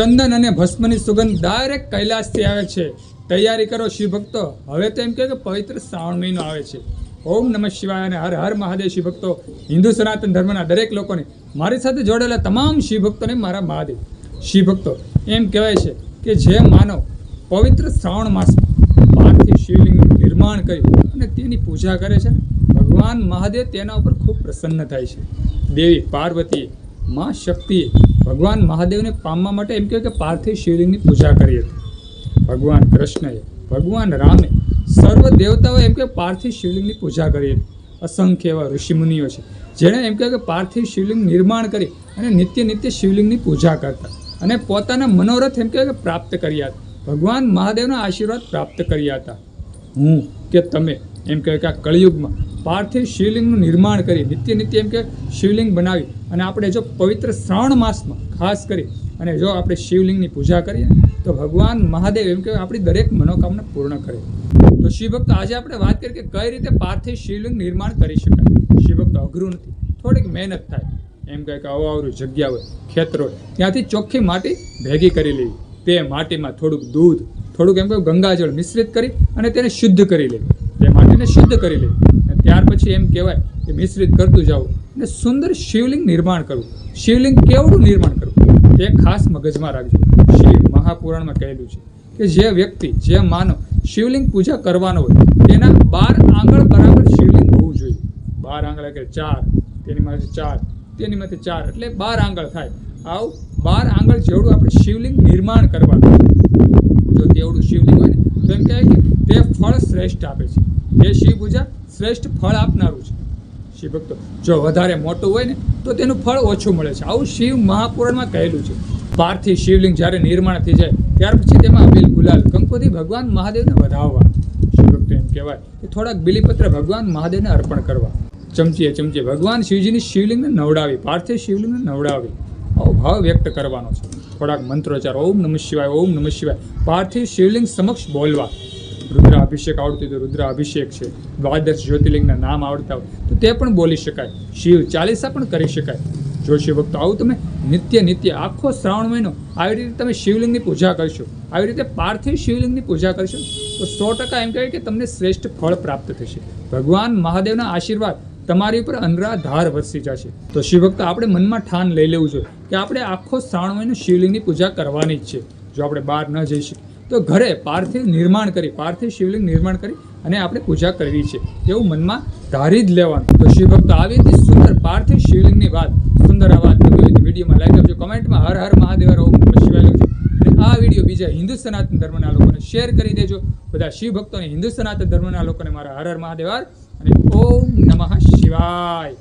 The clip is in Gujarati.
ચંદન અને ભસ્મની સુગંધ ડાયરેક્ટ કૈલાસથી આવે છે। તૈયારી કરો શિવ ભક્તો, હવે તો એમ કહે કે પવિત્ર શ્રાવણ મહિનો આવે છે। ઓમ નમઃ શિવાય અને હર હર મહાદેવ શિવ ભક્તો, હિન્દુ સનાતન ધર્મના દરેક લોકોને, મારી સાથે જોડાયેલા તમામ શિવ ભક્તોને મારા મહાદેવ। શિવ ભક્તો, એમ કહેવાય છે કે જે માનવ પવિત્ર શ્રાવણ માસમાં પારથી શિવલિંગનું નિર્માણ કરી અને તેની પૂજા કરે છે ને, ભગવાન મહાદેવ તેના ઉપર ખૂબ પ્રસન્ન થાય છે। દેવી પાર્વતીએ, માં શક્તિએ ભગવાન મહાદેવને પામવા માટે એમ કહે કે પાર્થિવ શિવલિંગની પૂજા કરી હતી। ભગવાન કૃષ્ણએ, ભગવાન રામે, સર્વ દેવતાઓ એમ કે પાર્થિવ શિવલિંગની પૂજા કરી હતી। અસંખ્ય એવા ઋષિમુનિઓ છે જેણે એમ કહે કે પાર્થિવ શિવલિંગ નિર્માણ કરી અને નિત્ય શિવલિંગની પૂજા કરતા અને પોતાના મનોરથ એમ કહે કે પ્રાપ્ત કર્યા હતા, ભગવાન મહાદેવના આશીર્વાદ પ્રાપ્ત કર્યા હતા। હું કે તમે એમ કહે કે આ કળિયુગમાં પાર્થિવ શિવલિંગનું નિર્માણ કરી નિત્ય એમ કે શિવલિંગ બનાવી અને આપણે જો પવિત્ર શ્રાવણ માસમાં ખાસ કરી અને જો આપણે શિવલિંગની પૂજા કરીએ તો ભગવાન મહાદેવ એમ કે આપણી દરેક મનોકામના પૂર્ણ કરે। તો શિવ ભક્તો, આજે આપણે વાત કરીએ કે કઈ રીતે પાર્થિવ શિવલિંગ નિર્માણ કરી શકાય। શિવ ભક્તો, અઘરું નથી, થોડીક મહેનત થાય। એમ કહે કે અવાવરું જગ્યા હોય, ખેતર હોય, ત્યાંથી ચોખ્ખી માટી ભેગી કરી લેવી, તે માટીમાં થોડુંક દૂધ, થોડુંક એમ કહે ગંગાજળ મિશ્રિત કરી અને તેને શુદ્ધ કરી લેવી, તે માટીને શુદ્ધ કરી લેવી અને ત્યાર પછી એમ કહેવાય કે મિશ્રિત કરતું જવું અને સુંદર શિવલિંગ નિર્માણ કરવું। શિવલિંગ કેવડું નિર્માણ કરવું તે ખાસ મગજમાં રાખજો। શિવ મહાપુરાણમાં કહેલું છે કે જે વ્યક્તિ, જે માનવ શિવલિંગ પૂજા કરવાનો હોય તેના 12 આંગળ બરાબર શિવલિંગ હોવું જોઈએ। 12 આંગળ એટલે 4, તેની માથે 4, તેની માથે 4 એટલે 12 આંગળ થાય। આવું 12 આંગળ જેવડું આપણે શિવલિંગ નિર્માણ કરવાનું છે। જો તેવડું શિવલિંગ હોય ને તો એમ કહેવાય કે તે ફળ શ્રેષ્ઠ આપે છે, તે શિવ પૂજા શ્રેષ્ઠ ફળ આપનારું છે। શિવ ભક્તો, જો વધારે મોટું હોય ને તો તેનું ફળ ઓછું મળે છે, આવું શિવ મહાપુરાણમાં કહેલું છે। પાર્થિવ શિવલિંગ જ્યારે નિર્માણ થઈ જાય ત્યાર પછી તેમાં અબીલ, ગુલાલ, કંકુથી ભગવાન મહાદેવને વધાવવા। શિવ ભક્તો, એમ કહેવાય કે થોડાક બિલીપત્ર ભગવાન મહાદેવને અર્પણ કરવા। ચમચીએ ભગવાન શિવજીની શિવલિંગને નવડાવી, પાર્થિવ શિવલિંગને નવડાવી આવો ભાવ વ્યક્ત કરવાનો છે। થોડાક મંત્રોચ્ચાર ઓમ નમઃ શિવાય પાર્થિવ શિવલિંગ સમક્ષ બોલવા। રુદ્રાભિષેક આવડતું હોય તો રુદ્રાભિષેક છે, દ્વાદશ જ્યોતિર્લિંગના નામ આવડતા હોય તો તે પણ બોલી શકાય, શિવ ચાલીસા પણ કરી શકાય। જો શિવ ભક્તો, આવું તમે નિત્ય આખો શ્રાવણ મહિનો આવી રીતે તમે શિવલિંગની પૂજા કરશો, આવી રીતે પાર્થિવ શિવલિંગની પૂજા કરશો તો 100% એમ કહેવાય કે તમને શ્રેષ્ઠ ફળ પ્રાપ્ત થશે। ભગવાન મહાદેવના આશીર્વાદ તમારી ઉપર અનરાધાર વરસી જશે। તો શિવ ભક્તો, આપણે મનમાં ઠાન લઈ લેવું જોઈએ કે આપણે આખો શ્રાવણ મહિનો શિવલિંગની પૂજા કરવાની જ છે। જો આપણે બહાર ન જઈ શકીએ તો ઘરે પાર્થિવ શિવલિંગ નિર્માણ કરી અને આપણે પૂજા કરવી છે એવું મનમાં ધારી જ લેવાનું। તો શિવ ભક્તો, આવી હતી સુંદર પાર્થિવ શિવલિંગની વાત, સુંદર આ વાત ગમી હોય તો વિડીયોમાં લાઈક આપજો, કમેન્ટમાં હર હર મહાદેવ ઓમ નમઃ શિવાય લખજો અને આ વિડીયો બીજા હિન્દુ સનાતન ધર્મના લોકોને શેર કરી દેજો। બધા શિવ ભક્તોને, હિન્દુ સનાતન ધર્મના લોકોને મારા હર હર મહાદેવ અને ઓમ નમઃ શિવાય।